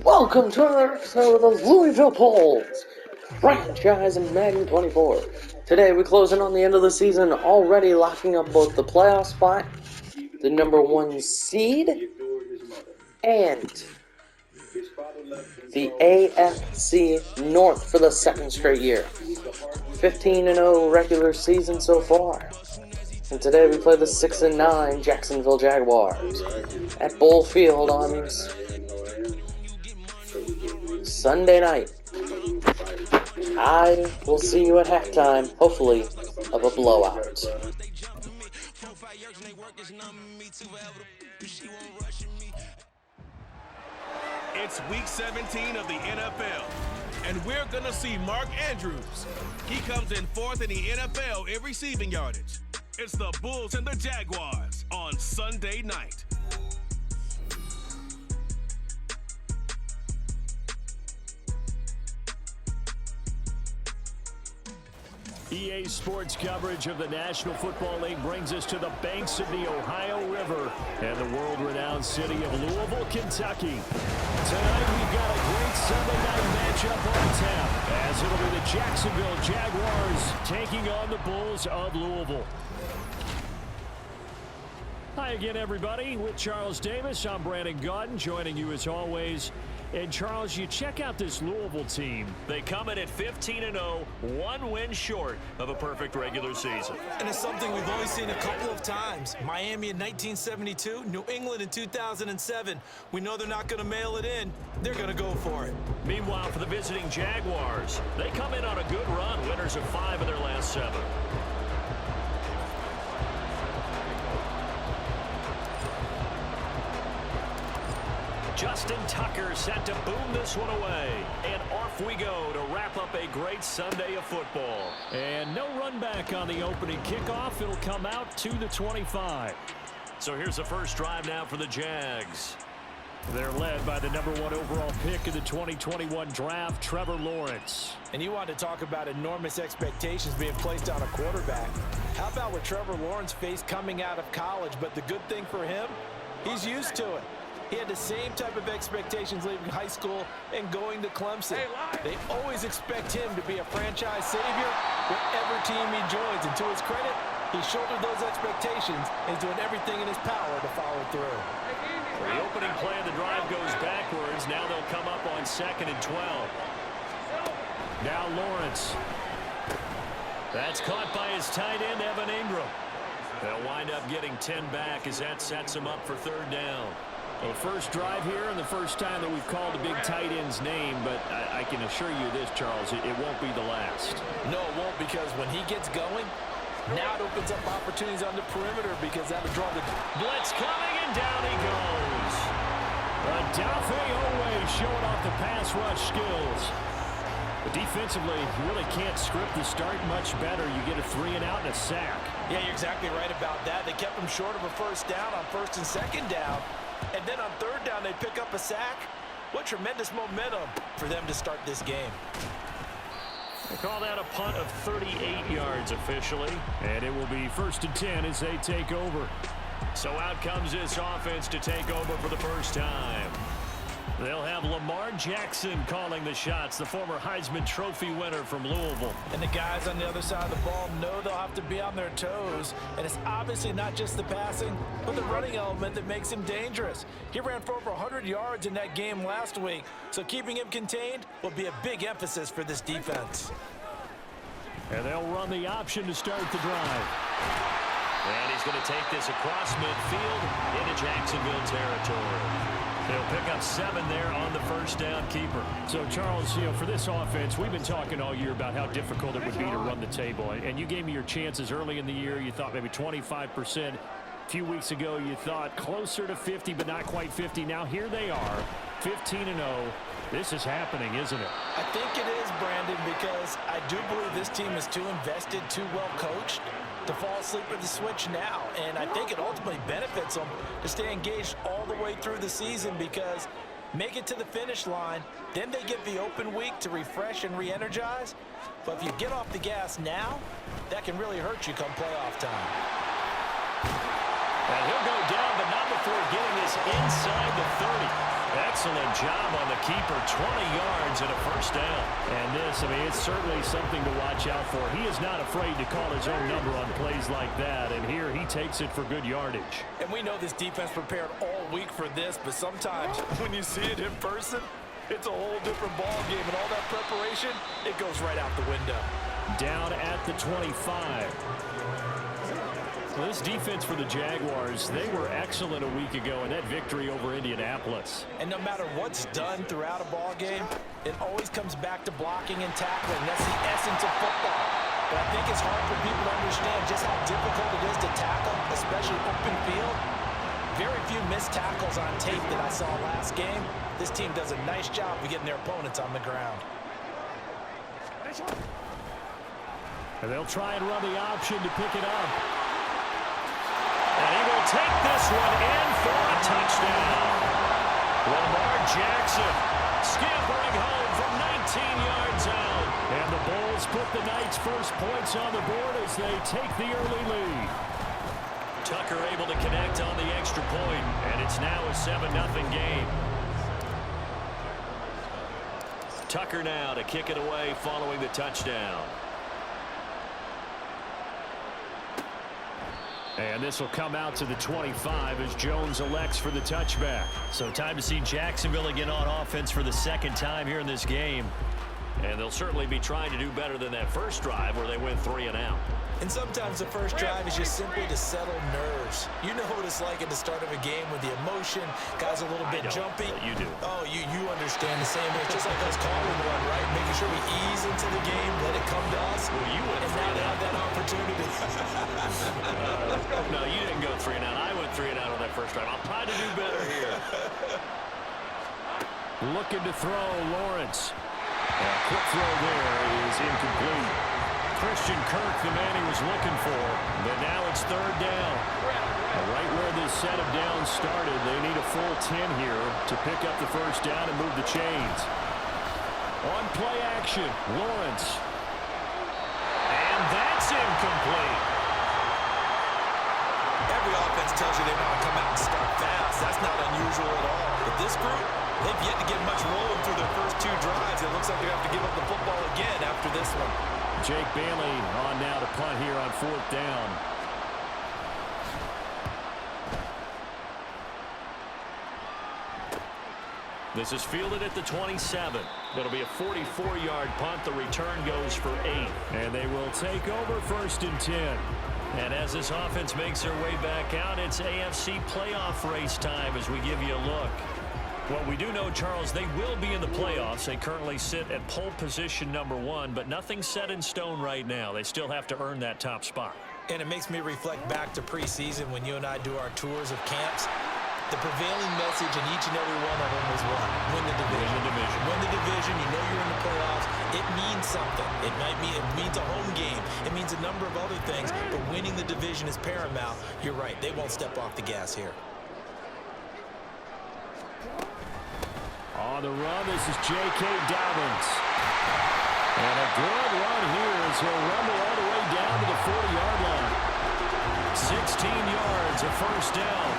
Welcome to another episode of the Louisville Polls, franchise in Madden 24. Today we're closing on the end of the season, already locking up both the playoff spot, the number 1 seed, and the AFC North for the second straight year. 15-0 regular season so far. And today we play the 6-9 Jacksonville Jaguars at Bull Field on Sunday night. I will see you at halftime, hopefully, of a blowout. It's week 17 of the NFL, and we're going to see Mark Andrews. He comes in fourth in the NFL in receiving yardage. It's the Bulls and the Jaguars on Sunday night. EA Sports coverage of the National Football League brings us to the banks of the Ohio River and the world-renowned city of Louisville, Kentucky. Tonight we've got a great Sunday night matchup on tap, as it'll be the Jacksonville Jaguars taking on the Bulls of Louisville. Hi again, everybody. With Charles Davis, I'm Brandon Gaudin, joining you as always. And Charles, you check out this Louisville team. They come in at 15-0, one win short of a perfect regular season. And it's something we've only seen a couple of times. Miami in 1972, New England in 2007. We know they're not going to mail it in. They're going to go for it. Meanwhile, for the visiting Jaguars, they come in on a good run, winners of 5 of their last 7. Justin Tucker set to boom this one away. And off we go to wrap up a great Sunday of football. And no run back on the opening kickoff. It'll come out to the 25. So here's the first drive now for the Jags. They're led by the number 1 overall pick in the 2021 draft, Trevor Lawrence. And you want to talk about enormous expectations being placed on a quarterback. How about what Trevor Lawrence faced coming out of college? But the good thing for him, he's used to it. He had the same type of expectations leaving high school and going to Clemson. They always expect him to be a franchise savior whatever team he joins. And to his credit, he shouldered those expectations and is doing everything in his power to follow through. The opening play of the drive goes backwards. Now they'll come up on 2nd and 12. Now Lawrence. That's caught by his tight end, Evan Ingram. They'll wind up getting 10 back as that sets him up for 3rd down. Well, the first drive here and the first time that we've called the big tight end's name, but I can assure you this, Charles, it won't be the last. No, it won't, because when he gets going, now it opens up opportunities on the perimeter because that'll draw the blitz coming, and down he goes. Adafe always showing off the pass rush skills. But defensively, you really can't script the start much better. You get a 3-and-out and a sack. Yeah, you're exactly right about that. They kept him short of a first down on 1st and 2nd down. And then on 3rd down, they pick up a sack. What tremendous momentum for them to start this game. They call that a punt of 38 yards officially. And it will be 1st and 10 as they take over. So out comes this offense to take over for the first time. They'll have Lamar Jackson calling the shots, the former Heisman Trophy winner from Louisville. And the guys on the other side of the ball know they'll have to be on their toes. And it's obviously not just the passing, but the running element that makes him dangerous. He ran for over 100 yards in that game last week, so keeping him contained will be a big emphasis for this defense. And they'll run the option to start the drive. And he's going to take this across midfield into Jacksonville territory. They'll pick up 7 there on the first down keeper. So, Charles, for this offense, we've been talking all year about how difficult it would be to run the table. And you gave me your chances early in the year. You thought maybe 25%. A few weeks ago, you thought closer to 50, but not quite 50. Now, here they are, 15-0. This is happening, isn't it? I think it is, Brandon, because I do believe this team is too invested, too well coached to fall asleep at the switch now. And I think it ultimately benefits them to stay engaged all the way through the season, because make it to the finish line, then they get the open week to refresh and re-energize. But if you get off the gas now, that can really hurt you come playoff time. And he'll go down, but not before getting this inside the 30. Excellent job on the keeper. 20 yards and a first down. And this, I mean, it's certainly something to watch out for. He is not afraid to call his own number on plays like that. And here he takes it for good yardage. And we know this defense prepared all week for this, but sometimes when you see it in person, it's a whole different ball game. And all that preparation, it goes right out the window. Down at the 25. Well, this defense for the Jaguars, they were excellent a week ago in that victory over Indianapolis. And no matter what's done throughout a ball game, it always comes back to blocking and tackling. That's the essence of football. But I think it's hard for people to understand just how difficult it is to tackle, especially open field. Very few missed tackles on tape that I saw last game. This team does a nice job of getting their opponents on the ground. And they'll try and run the option to pick it up. And he will take this one in for a touchdown. Lamar Jackson scampering home from 19 yards out. And the Bulls put the Knights' first points on the board as they take the early lead. Tucker able to connect on the extra point, and it's now a 7-0 game. Tucker now to kick it away following the touchdown. And this will come out to the 25 as Jones elects for the touchback. So time to see Jacksonville again on offense for the second time here in this game. And they'll certainly be trying to do better than that first drive where they went 3 and out. And sometimes the first drive is just simply to settle nerves. You know what it's like at the start of a game with the emotion. Guys a little bit jumpy. You do. Oh, you understand the same way. It's just like us calling one, right? Making sure we ease into the game, let it come to us. Well, you went and now they have that opportunity. No, you didn't go 3 and out. I went 3 and out on that first drive. I'll try to do better here. Looking to throw, Lawrence. A quick throw there is incomplete. Christian Kirk, the man he was looking for, but now it's 3rd down. Right where this set of downs started, they need a full 10 here to pick up the first down and move the chains. On play action, Lawrence. And that's incomplete. Every offense tells you they want to come out and start fast. That's not unusual at all. But this group, they've yet to get much rolling through their first 2 drives. It looks like they have to give up the football again after this one. Jake Bailey on now to punt here on 4th down. This is fielded at the 27. It'll be a 44-yard punt. The return goes for 8. And they will take over 1st and 10. And as this offense makes their way back out, it's AFC playoff race time as we give you a look. Well, we do know, Charles, they will be in the playoffs. They currently sit at pole position number 1, but nothing's set in stone right now. They still have to earn that top spot. And it makes me reflect back to preseason when you and I do our tours of camps. The prevailing message in each and every one of them was what? Win the division. Win the division. Win the division. You know you're in the playoffs. It means something. It means a home game. It means a number of other things, but winning the division is paramount. You're right. They won't step off the gas here. On the run, this is J.K. Dobbins. And a good run here as he'll rumble all the way down to the 40-yard line. 16 yards, a first down.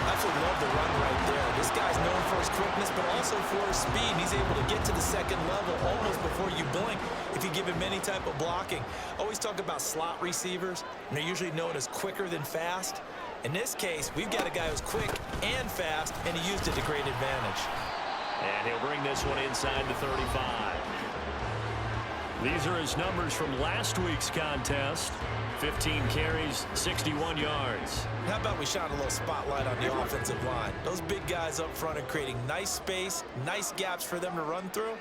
I absolutely love the run right there. This guy's known for his quickness, but also for his speed. He's able to get to the second level almost before you blink if you give him any type of blocking. Always talk about slot receivers, and they're usually known as quicker than fast. In this case, we've got a guy who's quick and fast, and he used it to great advantage. And he'll bring this one inside the 35. These are his numbers from last week's contest. 15 carries, 61 yards. How about we shine a little spotlight on the offensive line? Those big guys up front are creating nice space, nice gaps for them to run through.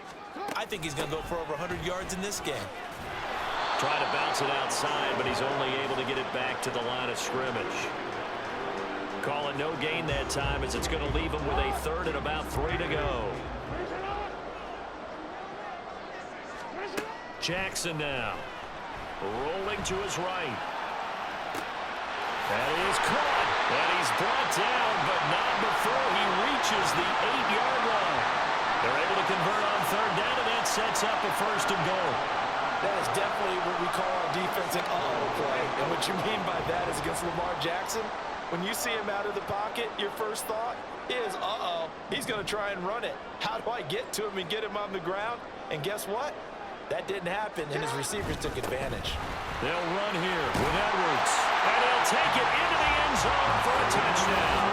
I think he's going to go for over 100 yards in this game. Try to bounce it outside, but he's only able to get it back to the line of scrimmage. Calling no gain that time as it's going to leave him with a third and about 3 to go. Jackson now. Rolling to his right. That is caught. And he's brought down, but not before he reaches the 8-yard line. They're able to convert on third down, and that sets up a first and goal. That is definitely what we call our defense an uh-oh play. And what you mean by that is against Lamar Jackson, when you see him out of the pocket, your first thought, is, he's going to try and run it. How do I get to him and get him on the ground? And guess what? That didn't happen, and his receivers took advantage. They'll run here with Edwards, and he'll take it into the end zone for a touchdown.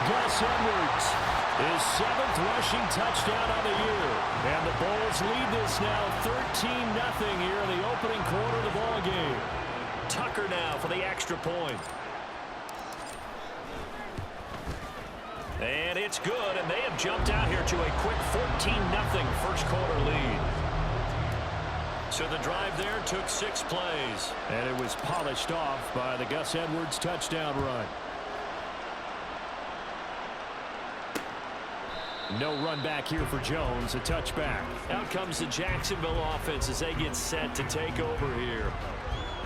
Gus Edwards, his 7th rushing touchdown on the year. And the Bulls lead this now 13-0 here in the opening quarter of the ball game. Tucker now for the extra point. And it's good, and they have jumped out here to a quick 14-0 first quarter lead. So the drive there took 6 plays. And it was polished off by the Gus Edwards touchdown run. No run back here for Jones, a touchback. Out comes the Jacksonville offense as they get set to take over here.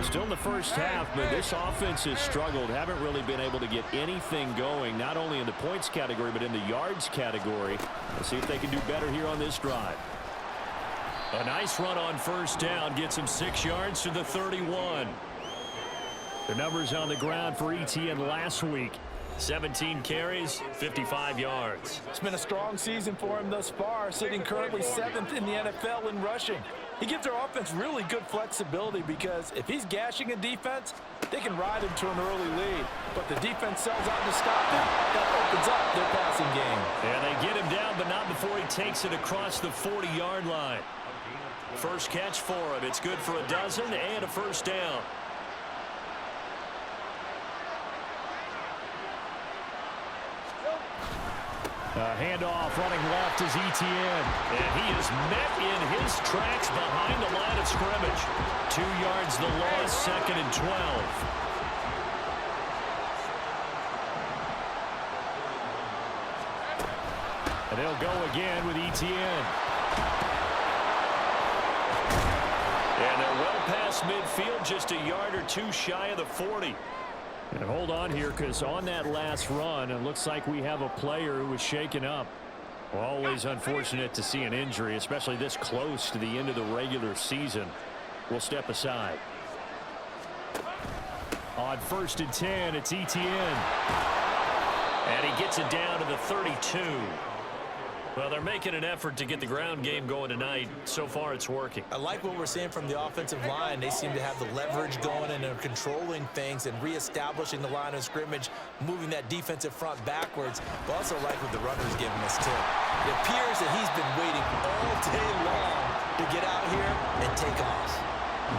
Still in the first half, but this offense has struggled. Haven't really been able to get anything going, not only in the points category, but in the yards category. Let's see if they can do better here on this drive. A nice run on first down gets him 6 yards to the 31. The numbers on the ground for ETN last week. 17 carries, 55 yards. It's been a strong season for him thus far, sitting currently 7th in the NFL in rushing. He gives their offense really good flexibility because if he's gashing a defense, they can ride him to an early lead. But the defense sells out to stop him. That opens up their passing game. And they get him down, but not before he takes it across the 40-yard line. First catch for him. It's good for a dozen and a first down. Handoff running left is ETN. And he is met in his tracks behind the line of scrimmage. 2 yards the loss, 2nd and 12. And they'll go again with ETN. And they're well past midfield, just a yard or 2 shy of the 40. And hold on here, because on that last run, it looks like we have a player who was shaken up. Always unfortunate to see an injury, especially this close to the end of the regular season. We'll step aside. On 1st and 10, it's ETN. And he gets it down to the 32. Well, they're making an effort to get the ground game going tonight. So far, it's working. I like what we're seeing from the offensive line. They seem to have the leverage going, and they're controlling things and reestablishing the line of scrimmage, moving that defensive front backwards. But also like what the runner's giving us, too. It appears that he's been waiting all day long to get out here and take off.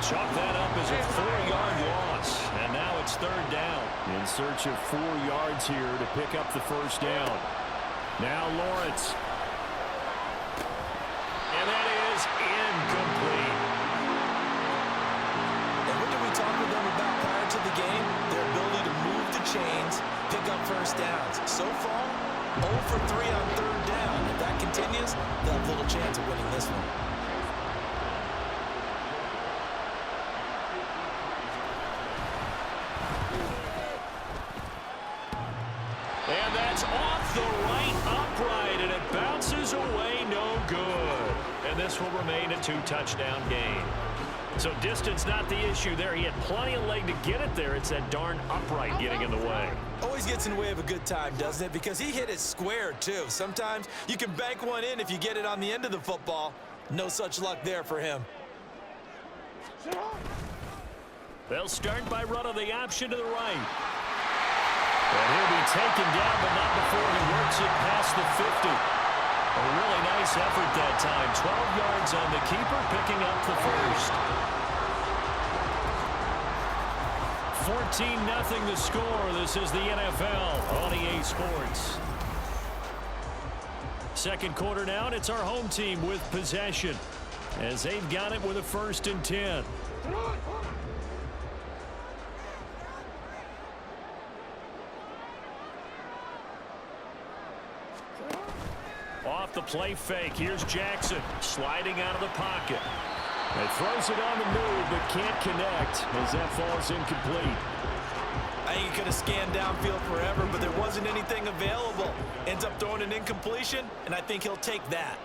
Chalk that up as a 4-yard loss, and now it's 3rd down. In search of 4 yards here to pick up the first down. Now Lawrence. And that is incomplete. And what did we talk with them about prior to the game? Their ability to move the chains, pick up first downs. So far, 0 for 3 on 3rd down. If that continues, they'll have little chance of winning this one. And that's off the right upright, and it bounces away, no good. And this will remain a 2-touchdown game. So distance not the issue there. He had plenty of leg to get it there. It's that darn upright getting in the way. Always gets in the way of a good time, doesn't it? Because he hit it square, too. Sometimes you can bank one in if you get it on the end of the football. No such luck there for him. They'll start by running the option to the right. And he'll be taken down, but not before he works it past the 50. A really nice effort that time. 12 yards on the keeper, picking up the first. 14-0 the score. This is the NFL on EA Sports. Second quarter now, and it's our home team with possession, as they've got it with a 1st and 10. Off the play fake. Here's Jackson sliding out of the pocket. It throws it on the move, but can't connect as that falls incomplete. I think he could have scanned downfield forever, but there wasn't anything available. Ends up throwing an incompletion, and I think he'll take that.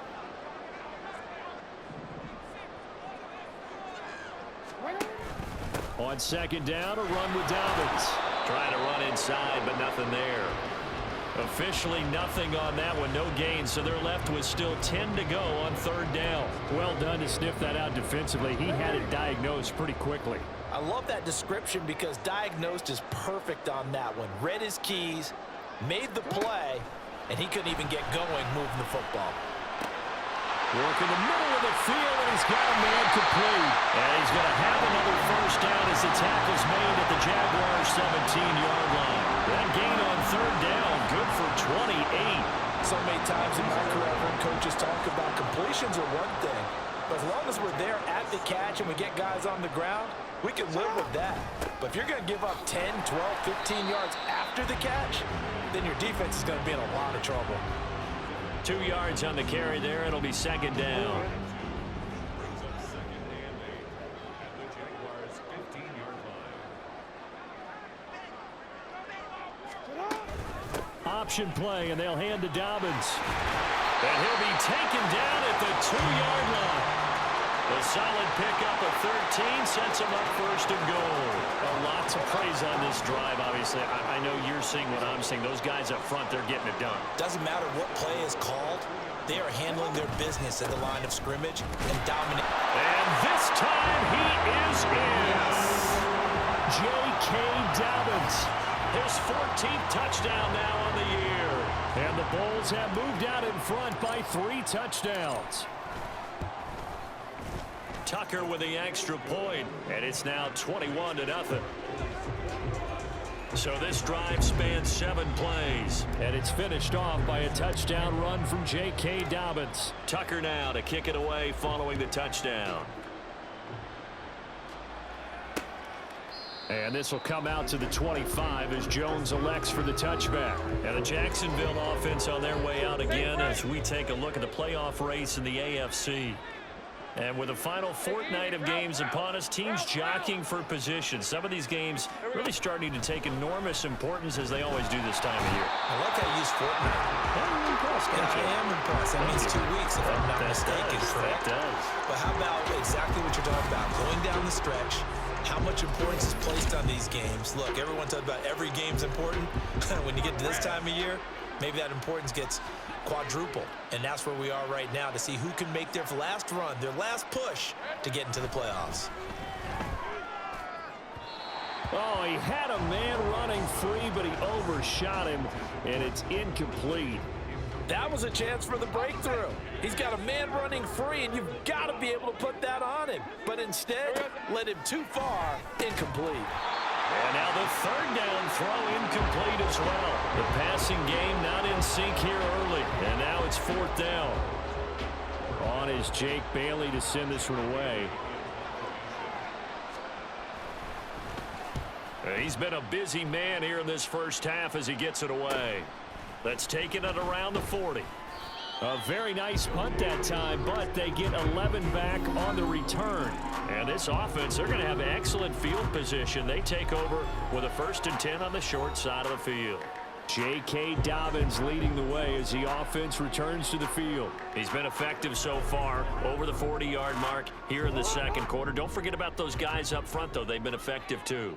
On 2nd down, a run with Dobbins. Trying to run inside, but nothing there. Officially nothing on that one, no gain, so they're left with still 10 to go on third down. Well done to sniff that out defensively. He had it diagnosed pretty quickly. I love that description because diagnosed is perfect on that one. Read his keys, made the play, and he couldn't even get going moving the football. Work in the middle of the field, and he's got a man complete. And he's going to have another first down as the tackle's made at the Jaguars' 17-yard line. That gain on third down, good for 28. So many times in my career, I've heard coaches talk about completions are one thing. But as long as we're there at the catch and we get guys on the ground, we can live with that. But if you're going to give up 10, 12, 15 yards after the catch, then your defense is going to be in a lot of trouble. 2 yards on the carry there. It'll be second down. Option play, and they'll hand to Dobbins. And he'll be taken down at the 2-yard line. A solid pickup of 13 sets him up first and goal. Lots of praise on this drive, obviously. I know you're seeing what I'm seeing. Those guys up front, they're getting it done. Doesn't matter what play is called. They are handling their business at the line of scrimmage and dominating. And this time he is in. J.K. Dobbins. His 14th touchdown now on the year. And the Bulls have moved out in front by 3 touchdowns. Tucker with the extra point, and it's now 21-0. So this drive spans 7 plays, and it's finished off by a touchdown run from J.K. Dobbins. Tucker now to kick it away following the touchdown. And this will come out to the 25 as Jones elects for the touchback. And the Jacksonville offense on their way out again as we take a look at the playoff race in the AFC. And with the final fortnight of games upon us, teams jockeying for position. Some of these games really starting to take enormous importance as they always do this time of year. I like how you use fortnight. I am impressed. That means 2 weeks if I'm not mistaken. That does. But how about exactly what you're talking about? Going down the stretch, how much importance is placed on these games. Look, everyone talks about every game's important. When you get to this time of year, maybe that importance gets quadruple, and that's where we are right now to see who can make their last run, their last push to get into the playoffs. Oh, he had a man running free, but he overshot him, and it's incomplete. That was a chance for the breakthrough. He's got a man running free, and you've got to be able to put that on him. But instead, led him too far, incomplete. And now the third down throw incomplete as well. The passing game not in sync here early. And now it's 4th down. On is Jake Bailey to send this one away. He's been a busy man here in this first half as he gets it away. That's taken it around the 40. A very nice punt that time, but they get 11 back on the return. And this offense, they're going to have excellent field position. They take over with a 1st and 10 on the short side of the field. J.K. Dobbins leading the way as the offense returns to the field. He's been effective so far, over the 40-yard mark here in the second quarter. Don't forget about those guys up front, though. They've been effective, too.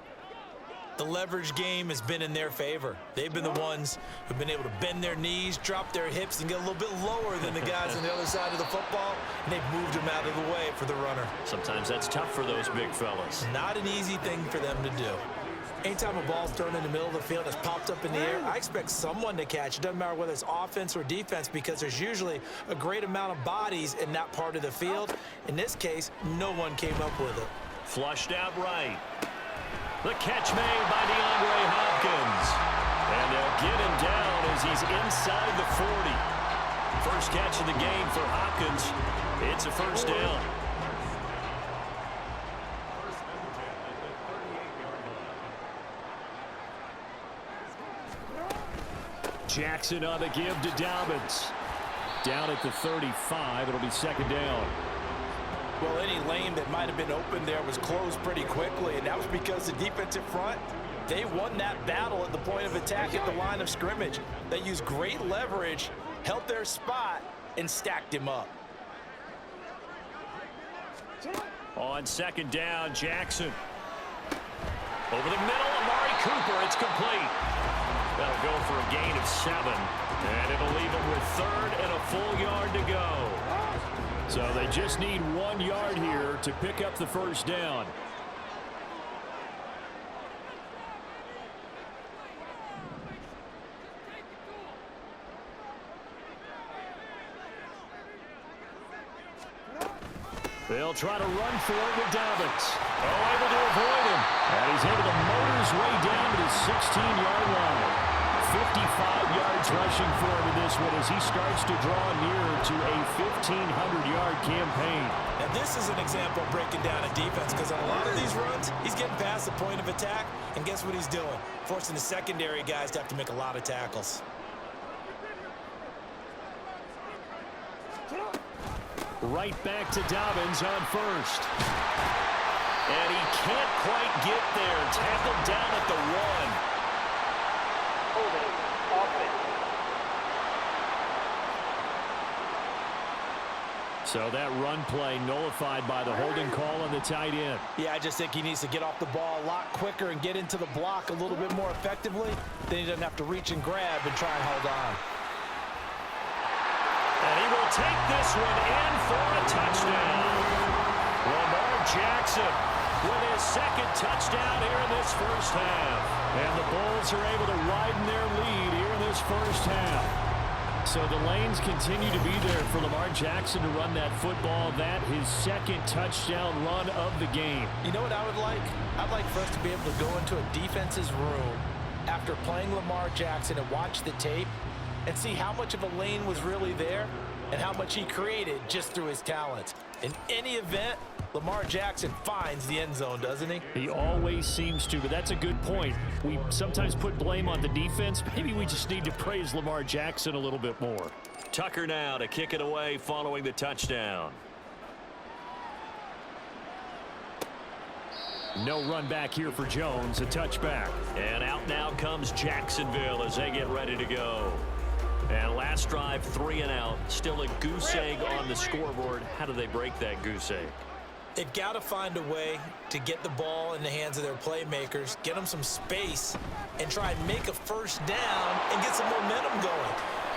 The leverage game has been in their favor. They've been the ones who've been able to bend their knees, drop their hips, and get a little bit lower than the guys on the other side of the football, and they've moved them out of the way for the runner. Sometimes that's tough for those big fellas. Not an easy thing for them to do. Anytime a ball's thrown in the middle of the field and it's popped up in the air, I expect someone to catch. It doesn't matter whether it's offense or defense because there's usually a great amount of bodies in that part of the field. In this case, no one came up with it. Flushed out right. The catch made by DeAndre Hopkins. And they'll get him down as he's inside the 40. First catch of the game for Hopkins. It's a 1st down. Jackson on the give to Dobbins. Down at the 35. It'll be 2nd down. Well, any lane that might have been open there was closed pretty quickly, and that was because the defensive front, they won that battle at the point of attack at the line of scrimmage. They used great leverage, held their spot, and stacked him up. On 2nd down, Jackson. Over the middle, Amari Cooper, it's complete. That'll go for a gain of 7. And it'll leave them with 3rd and a full yard to go. So they just need 1 yard here to pick up the first down. They'll try to run for it with Dobbins. Oh, able to avoid him. And he's able to motor his way down to the 16-yard line. 55 yards rushing for him in this one as he starts to draw nearer to a 1,500-yard campaign. And this is an example of breaking down a defense, because on a lot of these runs, he's getting past the point of attack, and guess what he's doing? Forcing the secondary guys to have to make a lot of tackles. Right back to Dobbins on first. And he can't quite get there. Tackled down at the 1. So that run play nullified by the holding call on the tight end. Yeah, I just think he needs to get off the ball a lot quicker and get into the block a little bit more effectively. Then he doesn't have to reach and grab and try and hold on. And he will take this one in for a touchdown. Lamar Jackson with his 2nd touchdown here in this first half. And the Bulls are able to widen their lead here in this first half. So the lanes continue to be there for Lamar Jackson to run that football. That his 2nd touchdown run of the game. You know what I would like? I'd like for us to be able to go into a defense's room after playing Lamar Jackson and watch the tape and see how much of a lane was really there and how much he created just through his talents. In any event, Lamar Jackson finds the end zone, doesn't he? He always seems to, but that's a good point. We sometimes put blame on the defense. Maybe we just need to praise Lamar Jackson a little bit more. Tucker now to kick it away following the touchdown. No run back here for Jones, a touchback. And out now comes Jacksonville as they get ready to go. And last drive, 3 and out. Still a goose egg on the scoreboard. How do they break that goose egg? They've got to find a way to get the ball in the hands of their playmakers, get them some space, and try and make a first down and get some momentum going.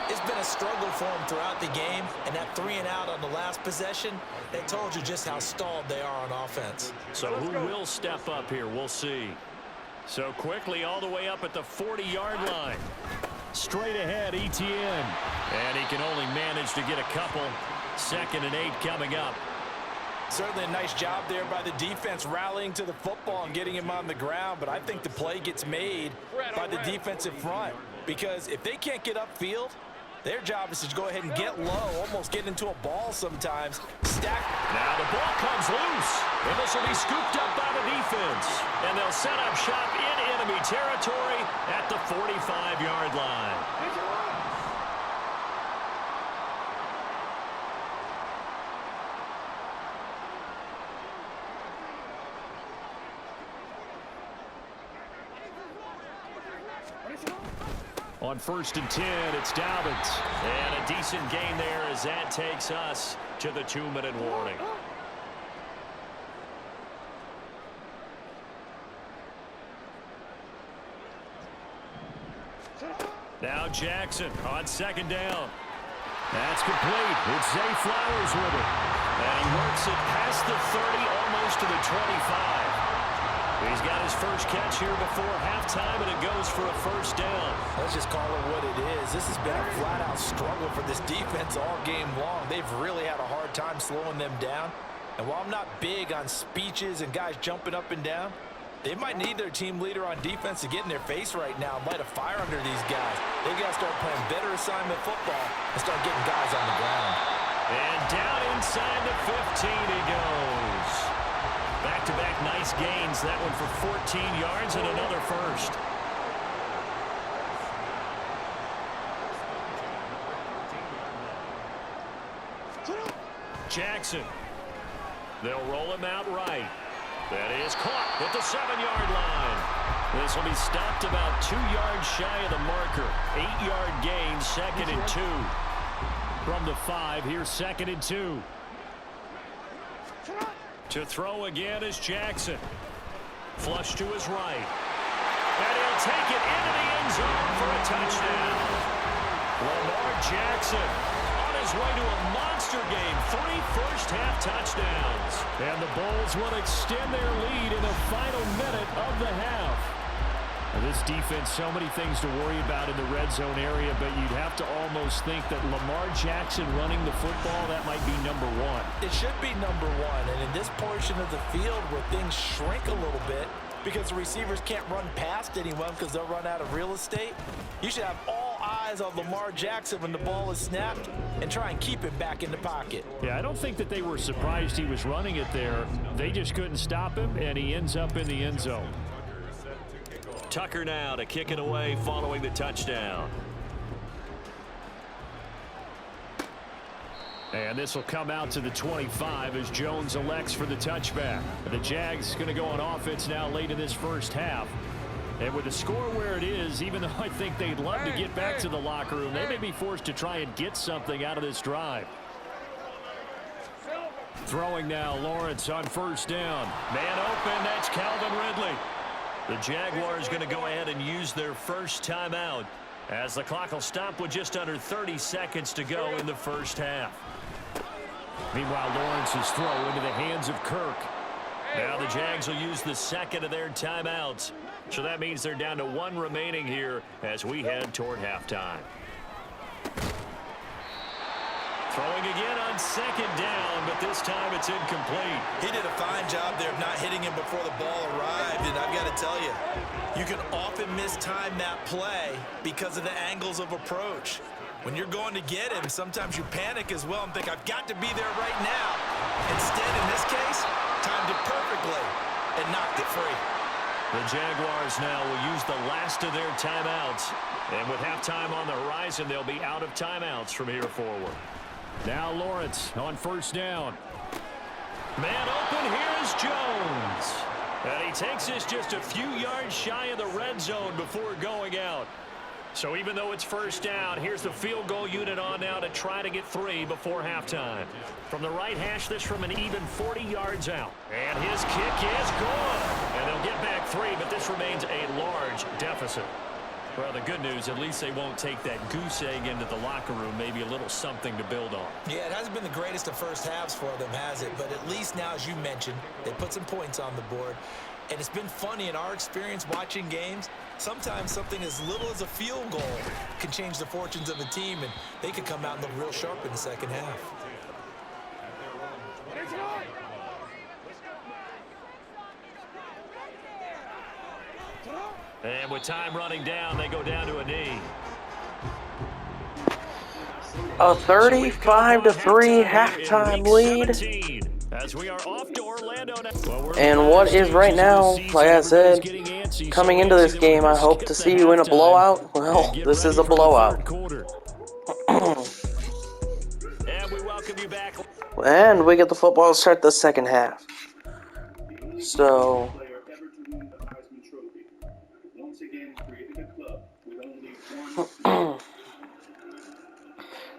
It's been a struggle for them throughout the game, and that 3 and out on the last possession, that told you just how stalled they are on offense. So who will step up here? We'll see. So quickly all the way up at the 40-yard line. Straight ahead, Etienne. And he can only manage to get a couple. 2nd and 8 coming up. Certainly a nice job there by the defense rallying to the football and getting him on the ground, but I think the play gets made by the defensive front, because if they can't get upfield, their job is to go ahead and get low, almost get into a ball sometimes. Stack. Now the ball comes loose, and this will be scooped up by the defense. And they'll set up shop in enemy territory at the 45-yard line. On 1st and 10, it's Dobbins. And a decent gain there as that takes us to the 2-minute warning. Now Jackson on 2nd down. That's complete. It's Zay Flowers with it. And he works it past the 30, almost to the 25. He's got his first catch here before halftime, and it goes for a first down. Let's just call it what it is. This has been a flat-out struggle for this defense all game long. They've really had a hard time slowing them down. And while I'm not big on speeches and guys jumping up and down, they might need their team leader on defense to get in their face right now and light a fire under these guys. They got to start playing better assignment football and start getting guys on the ground. And down inside the 15 he goes. Back-to-back nice gains. That one for 14 yards and another first. Jackson. They'll roll him out right. That is caught at the 7-yard line. This will be stopped about 2 yards shy of the marker. 8-yard gain, 2nd and 2. From the 5, here's 2nd and 2. To throw again is Jackson. Flush to his right. And he'll take it into the end zone for a touchdown. Lamar Jackson on his way to a monster game. 3 first-half touchdowns. And the Bulls will extend their lead in the final minute of the half. This defense, so many things to worry about in the red zone area, but you'd have to almost think that Lamar Jackson running the football, that might be number one. It should be number one, and in this portion of the field where things shrink a little bit because the receivers can't run past anyone because they'll run out of real estate, you should have all eyes on Lamar Jackson when the ball is snapped and try and keep him back in the pocket. Yeah, I don't think that they were surprised he was running it there. They just couldn't stop him, and he ends up in the end zone. Tucker now to kick it away following the touchdown. And this will come out to the 25 as Jones elects for the touchback. The Jags going to go on offense now late in this first half. And with the score where it is, even though I think they'd love to get back to the locker room, they may be forced to try and get something out of this drive. Throwing now, Lawrence on first down. Man open, that's Calvin Ridley. The Jaguars going to go ahead and use their first timeout as the clock will stop with just under 30 seconds to go in the first half. Meanwhile, Lawrence's throw into the hands of Kirk. Now the Jags will use the second of their timeouts. So that means they're down to 1 remaining here as we head toward halftime. Throwing again on second down, but this time it's incomplete. He did a fine job there of not hitting him before the ball arrived, and I've got to tell you, you can often mistime that play because of the angles of approach. When you're going to get him, sometimes you panic as well and think, I've got to be there right now. Instead, in this case, timed it perfectly and knocked it free. The Jaguars now will use the last of their timeouts, and with halftime on the horizon, they'll be out of timeouts from here forward. Now Lawrence on first down. Man open, here's Jones. And he takes this just a few yards shy of the red zone before going out. So even though it's first down, here's the field goal unit on now to try to get 3 before halftime. From the right hash, this from an even 40 yards out. And his kick is good. And they'll get back 3, but this remains a large deficit. Well, the good news, at least they won't take that goose egg into the locker room. Maybe a little something to build on. Yeah, it hasn't been the greatest of first halves for them, has it? But at least now, as you mentioned, they put some points on the board. And it's been funny in our experience watching games. Sometimes something as little as a field goal can change the fortunes of a team, and they could come out and look real sharp in the second half. And with time running down, they go down to a knee. A 35-3 halftime lead. As we are off to Orlando now. And what is right now, like I said, coming into this game, I hope to see you in a blowout. Well, this is a blowout. And we welcome you back. And we get the football to start the second half. So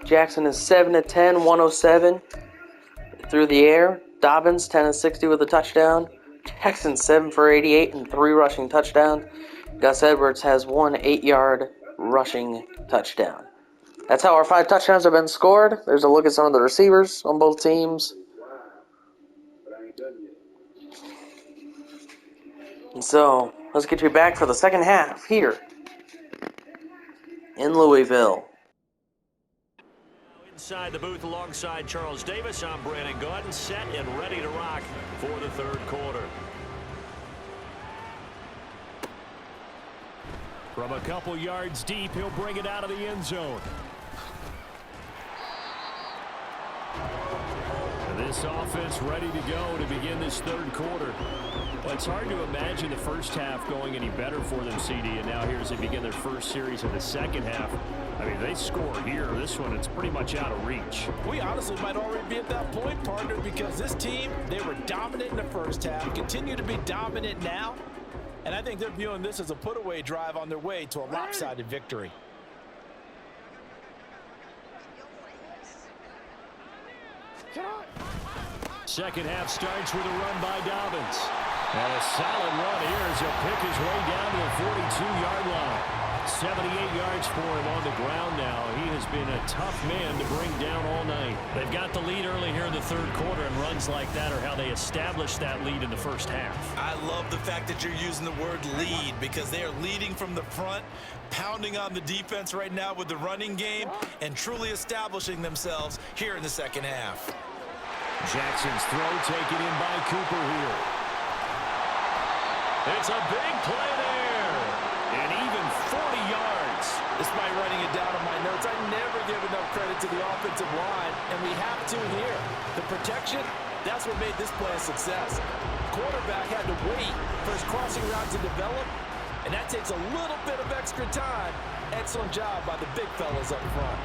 Jackson is 7-10, 107 through the air. Dobbins 10-60 with a touchdown. Jackson 7 for 88 and 3 rushing touchdowns. Gus Edwards has 1 8-yard rushing touchdown. That's how our 5 touchdowns have been scored. There's a look at some of the receivers on both teams. And so, let's get you back for the second half here in Louisville. Inside the booth alongside Charles Davis, I'm Brandon Gordon, set and ready to rock for the third quarter. From a couple yards deep, he'll bring it out of the end zone. This offense ready to go to begin this third quarter. Well, it's hard to imagine the first half going any better for them, CD, and now here as they begin their first series of the second half. I mean, they score here. This one, it's pretty much out of reach. We honestly might already be at that point, partner, because this team, they were dominant in the first half, continue to be dominant now, and I think they're viewing this as a put-away drive on their way to a lopsided victory. Second half starts with a run by Dobbins. And a solid run here as he'll pick his way down to the 42-yard line. 78 yards for him on the ground now. He has been a tough man to bring down all night. They've got the lead early here in the third quarter, and runs like that are how they established that lead in the first half. I love the fact that you're using the word lead, because they are leading from the front, pounding on the defense right now with the running game, and truly establishing themselves here in the second half. Jackson's throw taken in by Cooper here. It's a big play there. And even 40 yards. Despite writing it down on my notes, I never give enough credit to the offensive line, and we have to here. The protection, that's what made this play a success. Quarterback had to wait for his crossing route to develop, and that takes a little bit of extra time. Excellent job by the big fellas up front.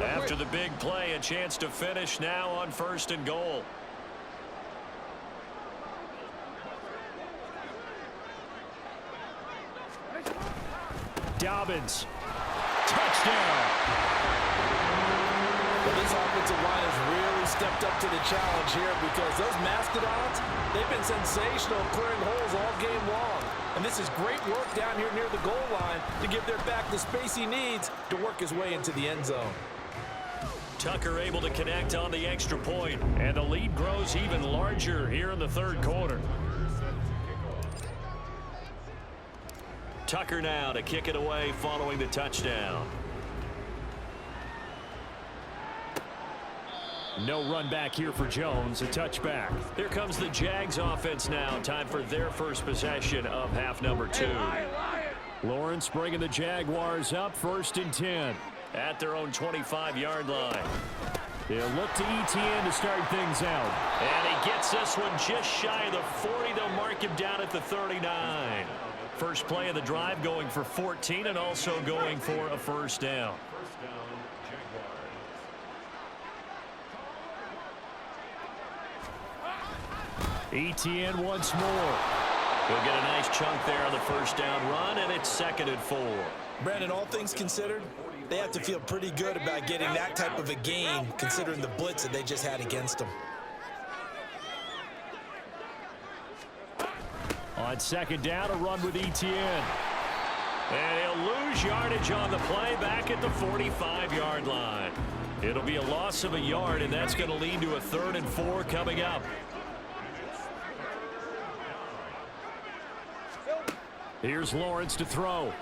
After the big play, a chance to finish now on 1st and goal. Dobbins. Touchdown. Well, this offensive line has really stepped up to the challenge here, because those mastodons, they've been sensational clearing holes all game long. And this is great work down here near the goal line to give their back the space he needs to work his way into the end zone. Tucker able to connect on the extra point, and the lead grows even larger here in the third quarter. Tucker now to kick it away following the touchdown. No run back here for Jones, a touchback. Here comes the Jags offense now. Time for their first possession of half number 2. Lawrence bringing the Jaguars up 1st and 10. At their own 25-yard line. They'll look to ETN to start things out. And he gets this one just shy of the 40. They'll mark him down at the 39. First play of the drive, going for 14 and also going for a first down. ETN once more. He'll get a nice chunk there on the first down run, and it's 2nd and 4. Brandon, all things considered, they have to feel pretty good about getting that type of a gain, considering the blitz that they just had against them. On 2nd down, a run with ETN. And he'll lose yardage on the play back at the 45-yard line. It'll be a loss of a yard, and that's going to lead to a 3rd and 4 coming up. Here's Lawrence to throw.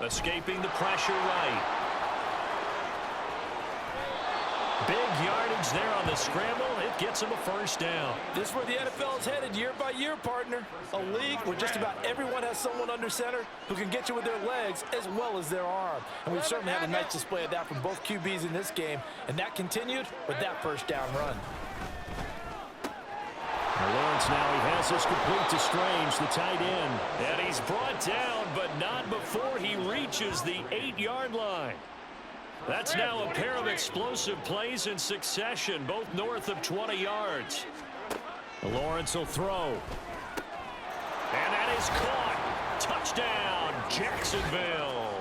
Escaping the pressure right. Big yardage there on the scramble. It gets him a first down. This is where the NFL is headed year by year, partner. A league where just about everyone has someone under center who can get you with their legs as well as their arm. And we've certainly had a nice display of that from both QBs in this game. And that continued with that first down run. Lawrence now, he has this complete to Strange, the tight end. And he's brought down, but not before he reaches the 8-yard line. That's now a pair of explosive plays in succession, both north of 20 yards. Lawrence will throw. And that is caught. Touchdown, Jacksonville.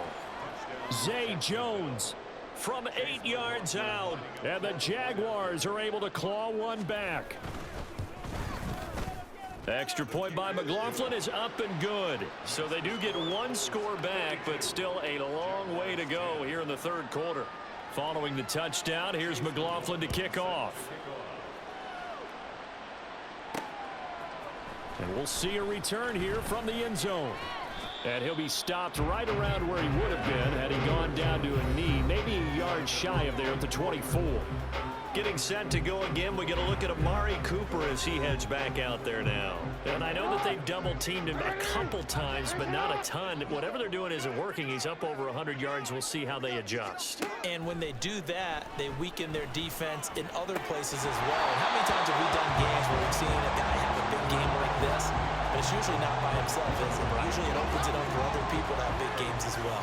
Zay Jones from 8 yards out. And the Jaguars are able to claw one back. Extra point by McLaughlin is up and good. So they do get one score back, but still a long way to go here in the third quarter. Following the touchdown, here's McLaughlin to kick off. And we'll see a return here from the end zone. And he'll be stopped right around where he would have been had he gone down to a knee, maybe a yard shy of there at the 24. Getting set to go again, we get a look at Amari Cooper as he heads back out there now. And I know that they've double-teamed him a couple times, but not a ton. Whatever they're doing isn't working. He's up over 100 yards. We'll see how they adjust. And when they do that, they weaken their defense in other places as well. And how many times have we done games where we've seen a guy have a big game like this? But it's usually not by himself, is it? Usually it opens it up for other people to have big games as well.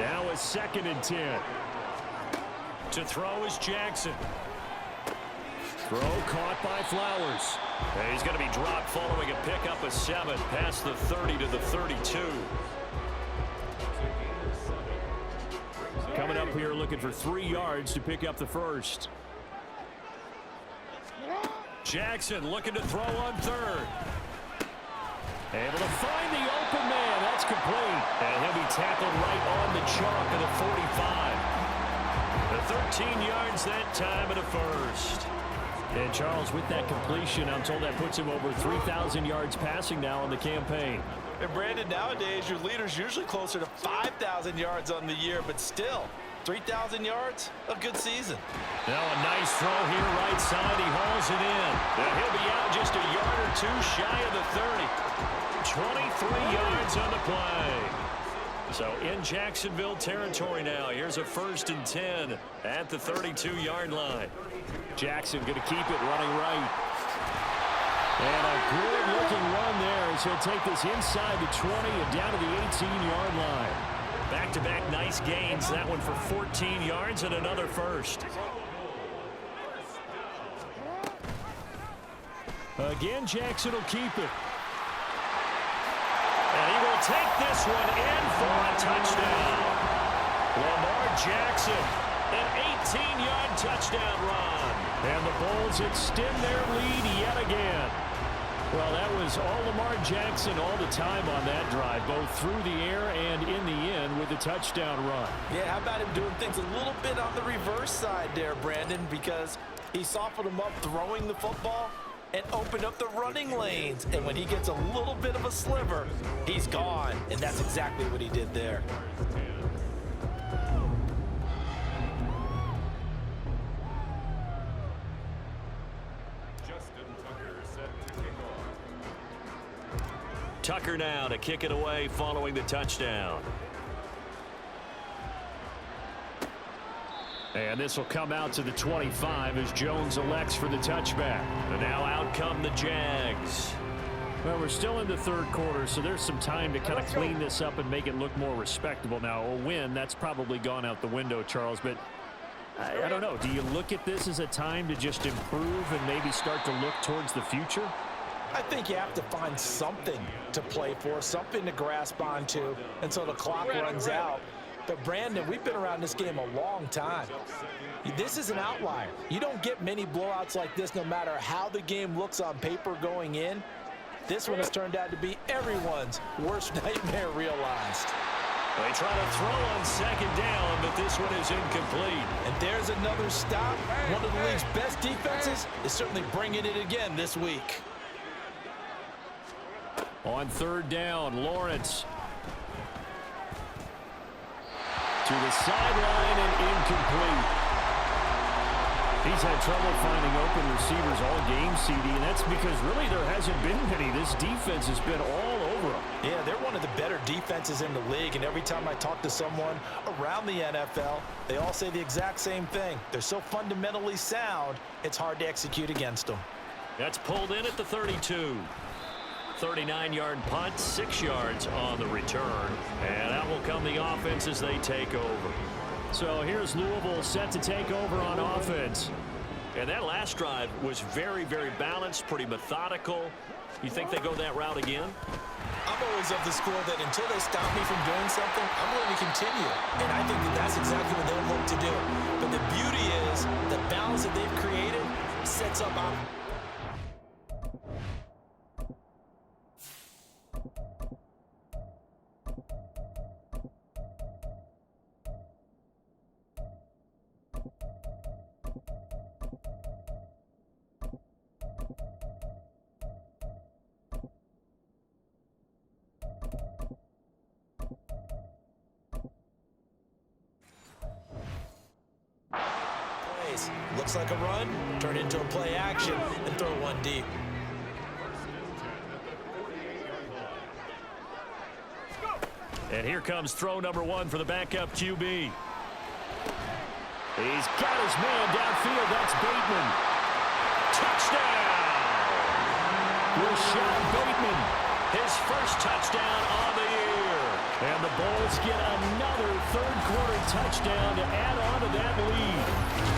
Now a 2nd and 10. To throw is Jackson. Throw caught by Flowers. And he's going to be dropped following a pickup of 7 past the 30 to the 32. coming up here looking for 3 yards to pick up the first. Jackson looking to throw on third. Able to find the open man. That's complete. And he'll be tackled right on the chalk of the 45. The 13 yards that time of the first. And Charles, with that completion, I'm told that puts him over 3,000 yards passing now on the campaign. And Brandon, nowadays your leader's usually closer to 5,000 yards on the year, but still, 3,000 yards, a good season. Now a nice throw here right side. He hauls it in. And he'll be out just a yard or two shy of the 30. 23 yards on the play. So in Jacksonville territory now. Here's a 1st and 10 at the 32-yard line. Jackson going to keep it running right. And a good-looking run there as he'll take this inside the 20 and down to the 18-yard line. Back-to-back nice gains. That one for 14 yards and another first. Again, Jackson will keep it. And he will take this one in for a touchdown. Lamar Jackson, an 18-yard touchdown run. And the Bulls extend their lead yet again. Well, that was all Lamar Jackson all the time on that drive, both through the air and in the end with a touchdown run. Yeah, how about him doing things a little bit on the reverse side there, Brandon, because he softened him up throwing the football and opened up the running lanes. And when he gets a little bit of a sliver, he's gone. And that's exactly what he did there. Tucker now to kick it away following the touchdown. And this will come out to the 25 as Jones elects for the touchback. And now out come the Jags. Well, we're still in the third quarter, so there's some time to kind of clean this up and make it look more respectable. Now, a win, that's probably gone out the window, Charles, but I don't know. Do you look at this as a time to just improve and maybe start to look towards the future? I think you have to find something to play for, something to grasp onto until the clock runs out. But, Brandon, we've been around this game a long time. This is an outlier. You don't get many blowouts like this no matter how the game looks on paper going in. This one has turned out to be everyone's worst nightmare realized. They try to throw on second down, but this one is incomplete. And there's another stop. One of the league's best defenses is certainly bringing it again this week. On third down, Lawrence to the sideline and incomplete. He's had trouble finding open receivers all game, CD, and that's because really there hasn't been many. This defense has been all over them. Yeah, they're one of the better defenses in the league, and every time I talk to someone around the NFL, they all say the exact same thing. They're so fundamentally sound, it's hard to execute against them. That's pulled in at the 32. 39-yard punt, 6 yards on the return. And out will come the offense as they take over. So here's Louisville set to take over on offense. And that last drive was very, very balanced, pretty methodical. You think they go that route again? I'm always of the school that until they stop me from doing something, I'm going to continue. And I think that that's exactly what they'll look to do. But the beauty is the balance that they've created sets up on. Looks like a run, turn into a play action, and throw one deep. And here comes throw number 1 for the backup QB. He's got his man downfield. That's Bateman. Touchdown! Rashad Bateman, his first touchdown on the year. And the Bulls get another third-quarter touchdown to add on to that lead.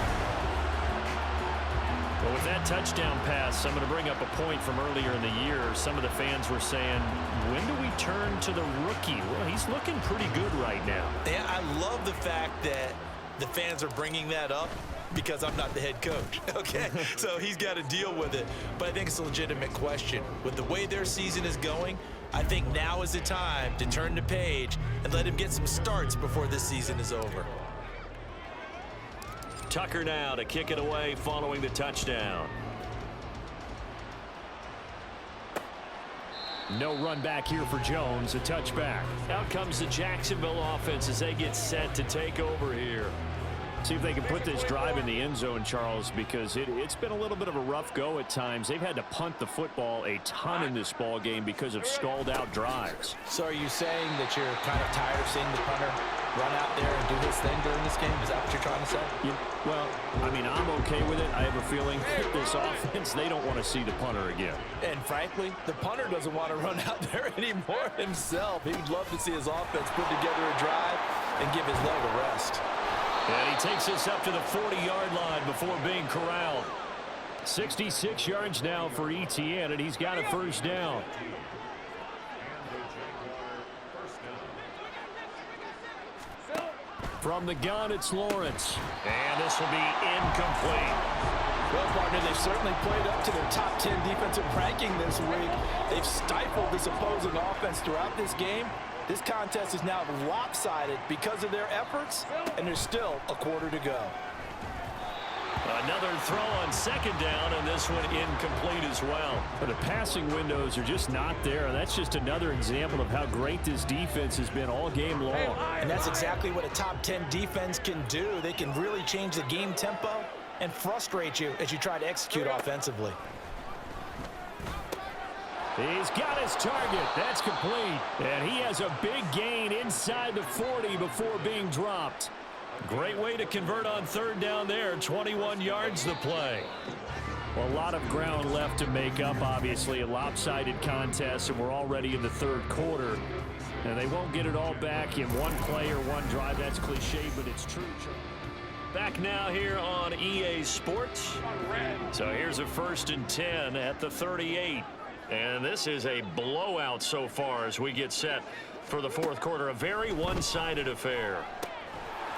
But with that touchdown pass, I'm going to bring up a point from earlier in the year. Some of the fans were saying, when do we turn to the rookie? Well, he's looking pretty good right now. Yeah, I love the fact that the fans are bringing that up because I'm not the head coach, okay? So he's got to deal with it. But I think it's a legitimate question. With the way their season is going, I think now is the time to turn the page and let him get some starts before this season is over. Tucker now to kick it away following the touchdown. No run back here for Jones, a touchback. Out comes the Jacksonville offense as they get set to take over here. See if they can put this drive in the end zone, Charles, because it's been a little bit of a rough go at times. They've had to punt the football a ton in this ball game because of stalled out drives. So are you saying that you're kind of tired of seeing the punter run out there and do his thing during this game? Is that what you're trying to say? Well, I mean, I'm okay with it. I have a feeling that this offense, they don't want to see the punter again. And frankly, the punter doesn't want to run out there anymore himself. He would love to see his offense put together a drive and give his leg a rest. And he takes us up to the 40-yard line before being corralled. 66 yards now for ETN, and he's got a first down. From the gun, it's Lawrence. And this will be incomplete. Well, partner, they've certainly played up to their top 10 defensive ranking this week. They've stifled this opposing offense throughout this game. This contest is now lopsided because of their efforts, and there's still a quarter to go. Another throw on second down, and this one incomplete as well. But the passing windows are just not there. That's just another example of how great this defense has been all game long. And that's exactly what a top 10 defense can do. They can really change the game tempo and frustrate you as you try to execute offensively. He's got his target. That's complete. And he has a big gain inside the 40 before being dropped. Great way to convert on third down there. 21 yards the play. Well, a lot of ground left to make up, obviously. A lopsided contest, and we're already in the third quarter. And they won't get it all back in one play or one drive. That's cliche, but it's true. Back now here on EA Sports. So here's a 1st and 10 at the 38. And this is a blowout so far as we get set for the fourth quarter. A very one-sided affair.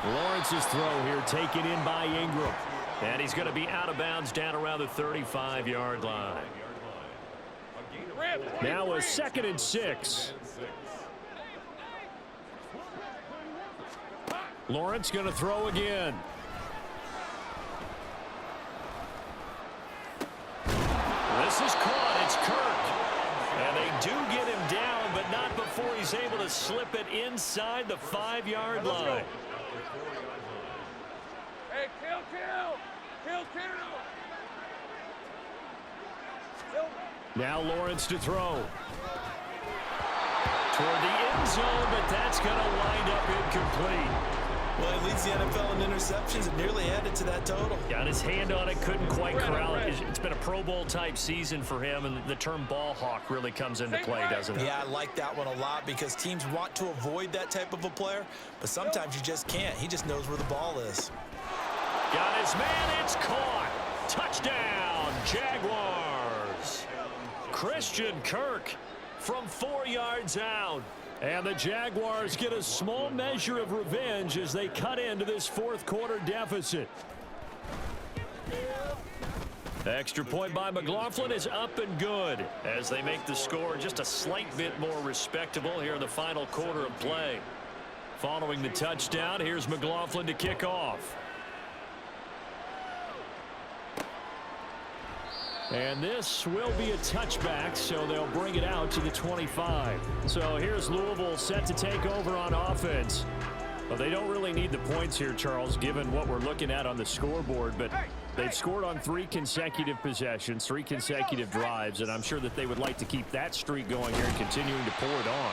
Lawrence's throw here taken in by Ingram. And he's going to be out of bounds down around the 35-yard line. Now a 2nd and 6. Lawrence going to throw again. This is caught. It's Kirk. And they do get him down, but not before he's able to slip it inside the 5-yard line. Hey, kill. Now Lawrence to throw. Toward the end zone, but that's going to wind up incomplete. Well, he leads the NFL in interceptions and nearly added to that total. Got his hand on it, couldn't quite corral it. It's been a Pro Bowl type season for him, and the term ball hawk really comes into play, doesn't it? Yeah, I like that one a lot because teams want to avoid that type of a player, but sometimes you just can't. He just knows where the ball is. Got his man, it's caught. Touchdown, Jaguars. Christian Kirk from 4 yards out. And the Jaguars get a small measure of revenge as they cut into this fourth quarter deficit. The extra point by McLaughlin is up and good as they make the score just a slight bit more respectable here in the final quarter of play. Following the touchdown, here's McLaughlin to kick off. And this will be a touchback, so they'll bring it out to the 25. So here's Louisville set to take over on offense. Well, they don't really need the points here, Charles, given what we're looking at on the scoreboard. But they've scored on 3 consecutive possessions, 3 consecutive drives, and I'm sure that they would like to keep that streak going here and continuing to pour it on.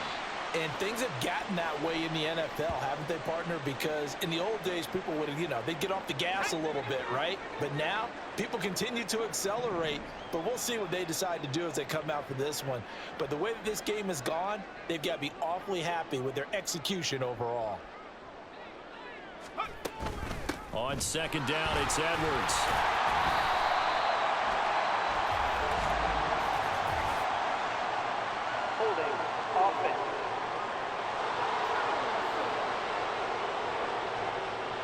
And things have gotten that way in the NFL, haven't they, partner? Because in the old days, people would, they'd get off the gas a little bit, right? But now, people continue to accelerate. But we'll see what they decide to do as they come out for this one. But the way that this game has gone, they've got to be awfully happy with their execution overall. On second down, it's Edwards.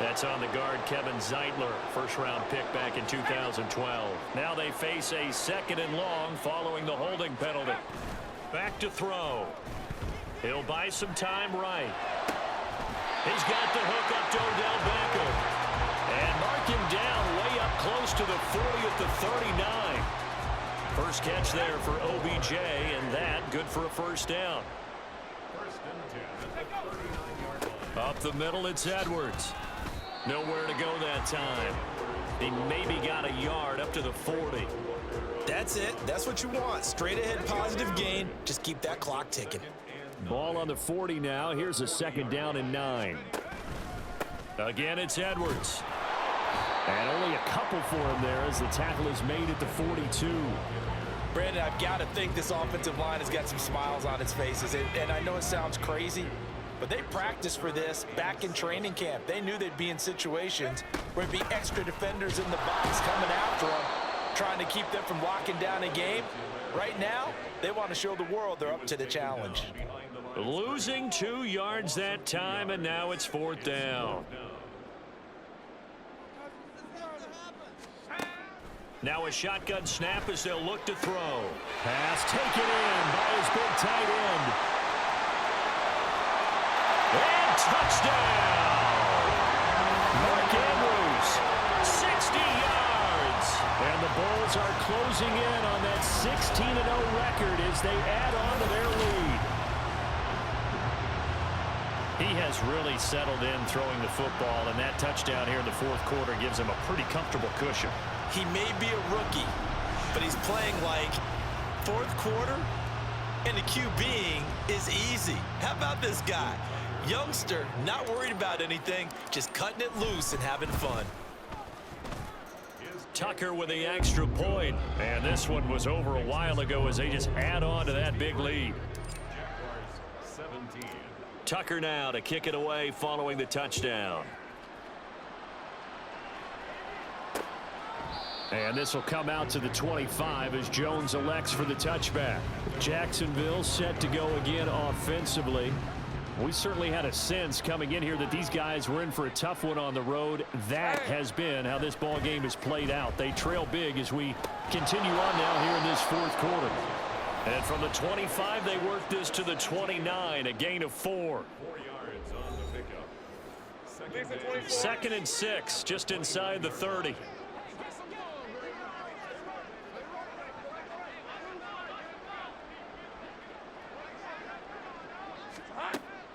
That's on the guard, Kevin Zeitler, first-round pick back in 2012. Now they face a 2nd and long following the holding penalty. Back to throw. He'll buy some time right. He's got the hook up to Odell Beckham. And mark him down way up close to the 40 at the 39. First catch there for OBJ, and that good for a first down. Up the middle, it's Edwards. Nowhere to go that time. He maybe got a yard up to the 40. That's it. That's what you want. Straight ahead positive gain. Just keep that clock ticking. Ball on the 40 now. Here's a 2nd down and 9. Again, it's Edwards. And only a couple for him there as the tackle is made at the 42. Brandon, I've got to think this offensive line has got some smiles on its faces. And I know it sounds crazy, but they practiced for this back in training camp. They knew they'd be in situations where there'd be extra defenders in the box coming after them, trying to keep them from locking down a game. Right now, they want to show the world they're up to the challenge. Losing 2 yards that time, and now it's 4th down. Now a shotgun snap as they'll look to throw. Pass taken in by his big tight end. And touchdown! Mark Andrews, 60 yards. And the Bulls are closing in on that 16-0 record as they add on to their lead. He has really settled in throwing the football, and that touchdown here in the 4th quarter gives him a pretty comfortable cushion. He may be a rookie, but he's playing like 4th quarter, and the QBing is easy. How about this guy? Youngster, not worried about anything, just cutting it loose and having fun. Tucker with the extra point, and this one was over a while ago as they just add on to that big lead. Tucker now to kick it away following the touchdown. And this will come out to the 25 as Jones elects for the touchback. Jacksonville set to go again offensively. We certainly had a sense coming in here that these guys were in for a tough one on the road. That has been how this ball game has played out. They trail big as we continue on now here in this 4th quarter. And from the 25, they work this to the 29, a gain of 4. 4 yards on the pickup. 2nd and 6, just inside the 30.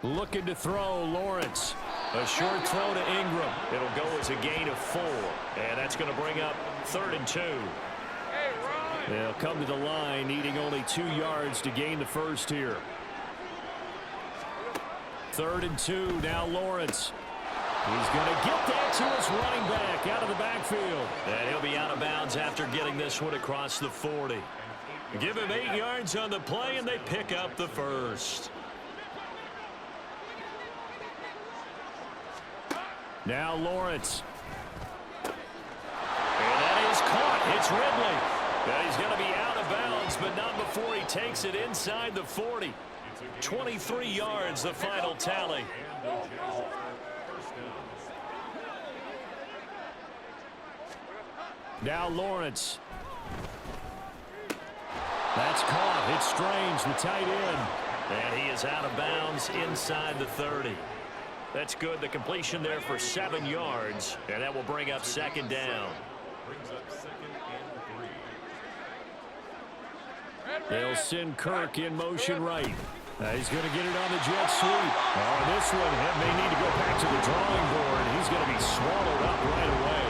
Looking to throw, Lawrence. A short throw to Ingram. It'll go as a gain of 4. And that's going to bring up 3rd and 2. They'll come to the line, needing only 2 yards to gain the first here. 3rd and 2, now Lawrence. He's going to get that to his running back out of the backfield. And he'll be out of bounds after getting this one across the 40. Give him 8 yards on the play, and they pick up the first. Now Lawrence. And that is caught. It's Ridley. And he's going to be out of bounds, but not before he takes it inside the 40. 23 yards, the final tally. Now Lawrence. That's caught. It's Strange, the tight end. And he is out of bounds inside the 30. That's good. The completion there for 7 yards. And that will bring up 2nd down. They'll send Kirk in motion right. He's going to get it on the jet sweep. Oh, this one may need to go back to the drawing board. He's going to be swallowed up right away.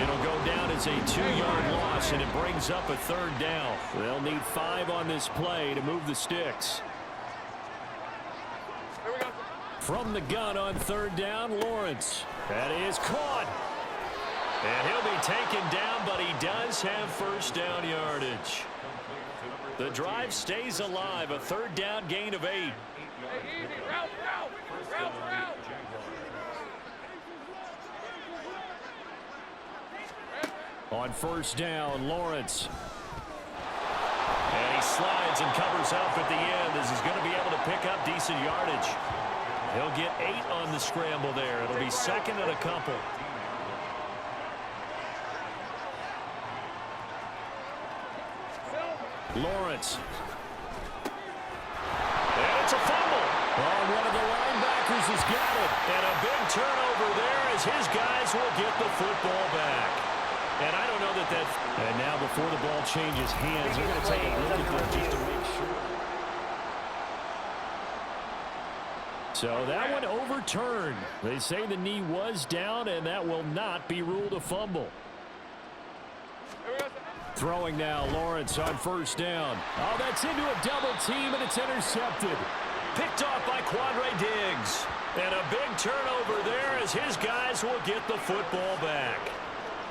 It'll go down as a 2-yard loss, and it brings up a 3rd down. They'll need 5 on this play to move the sticks. From the gun on 3rd down, Lawrence. That is caught. And he'll be taken down, but he does have first down yardage. The drive stays alive, a 3rd down gain of 8. On 1st down, Lawrence. And he slides and covers up at the end as he's going to be able to pick up decent yardage. He'll get 8 on the scramble there. It'll be second and a couple. Lawrence. And it's a fumble. Oh, one of the linebackers has got it. And a big turnover there as his guys will get the football back. And I don't know that that... And now before the ball changes hands, they're going to take a look at this just to make sure. So that one overturned. They say the knee was down, and that will not be ruled a fumble. Throwing now, Lawrence on first down. Oh, that's into a double team, and it's intercepted. Picked off by Quandre Diggs. And a big turnover there as his guys will get the football back.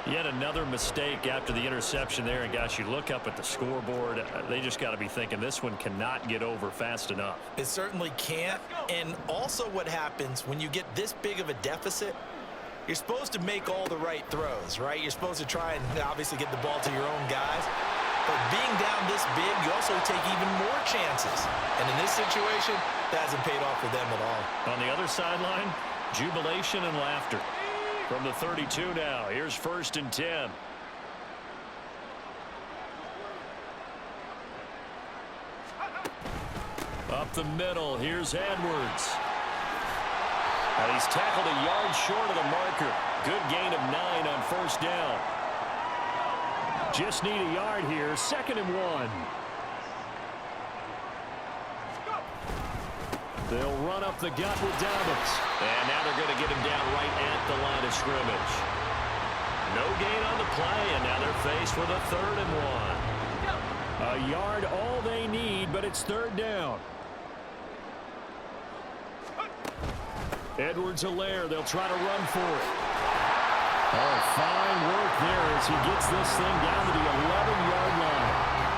Yet another mistake after the interception there. And, gosh, you look up at the scoreboard, they just got to be thinking this one cannot get over fast enough. It certainly can't. And also what happens when you get this big of a deficit, you're supposed to make all the right throws, right? You're supposed to try and obviously get the ball to your own guys. But being down this big, you also take even more chances. And in this situation, that hasn't paid off for them at all. On the other sideline, jubilation and laughter. From the 32 now, here's 1st and 10. Up the middle, here's Edwards. And he's tackled a yard short of the marker. Good gain of 9 on first down. Just need a yard here, 2nd and 1. They'll run up the gut with Dobbins. And now they're going to get him down right at the line of scrimmage. No gain on the play, and now they're faced with a 3rd and 1. A yard all they need, but it's 3rd down. Edwards-Helaire, they'll try to run for it. Oh, fine work there as he gets this thing down to the 11-yard line.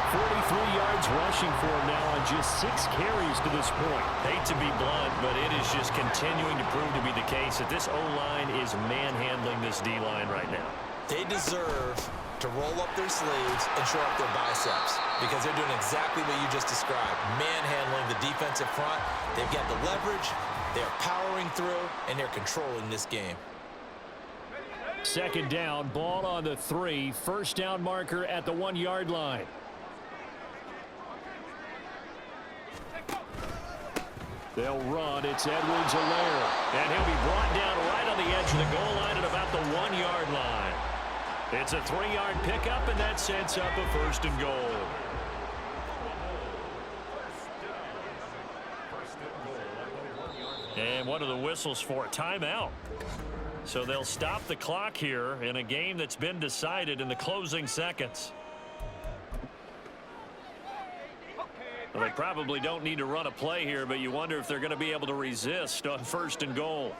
43 yards rushing for him now on just 6 carries to this point. Hate to be blunt, but it is just continuing to prove to be the case that this O-line is manhandling this D-line right now. They deserve to roll up their sleeves and show up their biceps because they're doing exactly what you just described, manhandling the defensive front. They've got the leverage, they're powering through, and they're controlling this game. 2nd down, ball on the 3, 1st down marker at the 1-yard line. They'll run. It's Edwards-Helaire. And he'll be brought down right on the edge of the goal line at about the 1-yard line. It's a 3-yard pickup, and that sets up a 1st and goal. And one of the whistles for a timeout. So they'll stop the clock here in a game that's been decided in the closing seconds. Well, they probably don't need to run a play here, but you wonder if they're going to be able to resist on 1st and goal.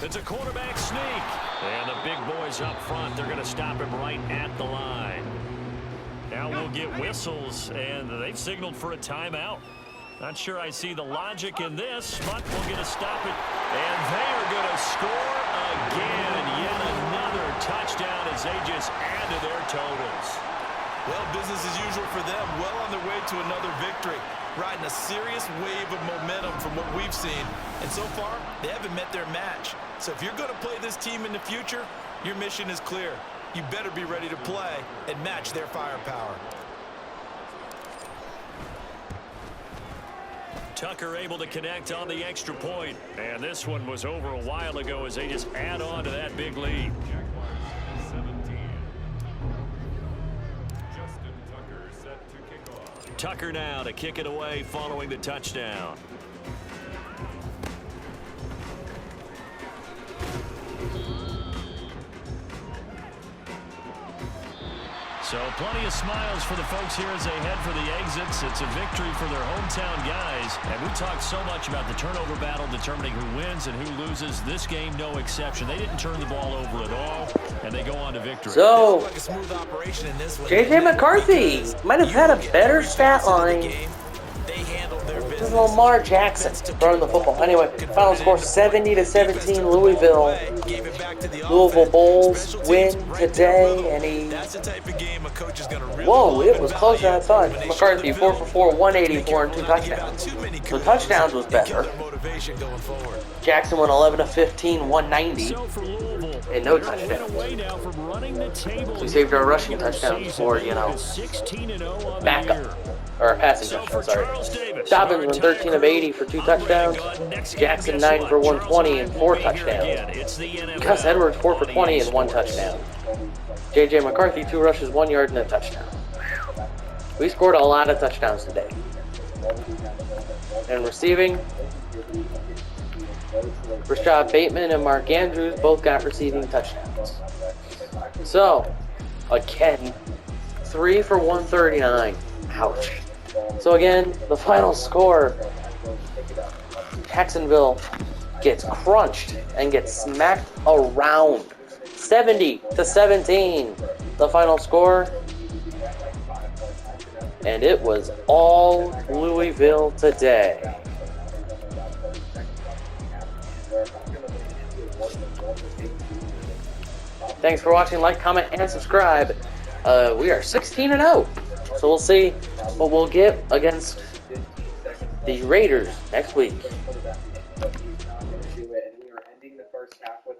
It's a quarterback sneak. And the big boys up front, they're going to stop him right at the line. Now we'll get whistles, and they've signaled for a timeout. Not sure I see the logic in this, but we'll get a stop it. And they are going to score again. Yet another touchdown as they just add to their totals. Well, business as usual for them. Well on their way to another victory. Riding a serious wave of momentum from what we've seen. And so far, they haven't met their match. So if you're going to play this team in the future, your mission is clear. You better be ready to play and match their firepower. Tucker able to connect on the extra point. And this one was over a while ago as they just add on to that big lead. Jaguars 17. Justin Tucker set to kick off. Tucker now to kick it away following the touchdown. So plenty of smiles for the folks here as they head for the exits. It's a victory for their hometown guys. And we talked so much about the turnover battle determining who wins and who loses. This game, no exception. They didn't turn the ball over at all, and they go on to victory. So, Like a smooth operation in this one. J.J. McCarthy might have had a better stat line. They handled their their This is business. Lamar Jackson throwing the football. Anyway, final score 70-17 Louisville. Gave it back to the Louisville offense. Bulls Special win teams right there with today, them. and he... That's the type of game a coach is going to really Whoa, love it and was closer than I value. thought. When they McCarthy, show the 4 for 4, film, 184 and be 2 careful not to give out touchdowns. too many The kudos touchdowns was and kill better. their motivation going forward. Jackson went 11-15, 190, So for Louisville, and no they're a win touchdowns. away now from running the table. We saved our here rushing in the touchdowns season. for, 16-0 on the backup. year. Or passing So touchdowns, for sorry. Charles Davis, Dobbins our went entire 13 of crew, 80 for 2 I'm Brandon touchdowns. Gunn. Next game, Jackson guess 9 what? for Charles 120 and 4 will be here touchdowns. again. It's the NFL Gus Edwards 4 for on 20 EA and 1 Sports. touchdown. J.J. McCarthy 2 rushes, 1 yard and a touchdown. We scored a lot of touchdowns today. And receiving, Rashad Bateman and Mark Andrews both got receiving touchdowns. So, again, 3 for 139. Ouch. So again, the final score, Jacksonville gets crunched and gets smacked around. 70-17, the final score. And it was all Louisville today. Thanks for watching. Like, comment, and subscribe. We are 16-0. So we'll see what we'll get against the Raiders next week.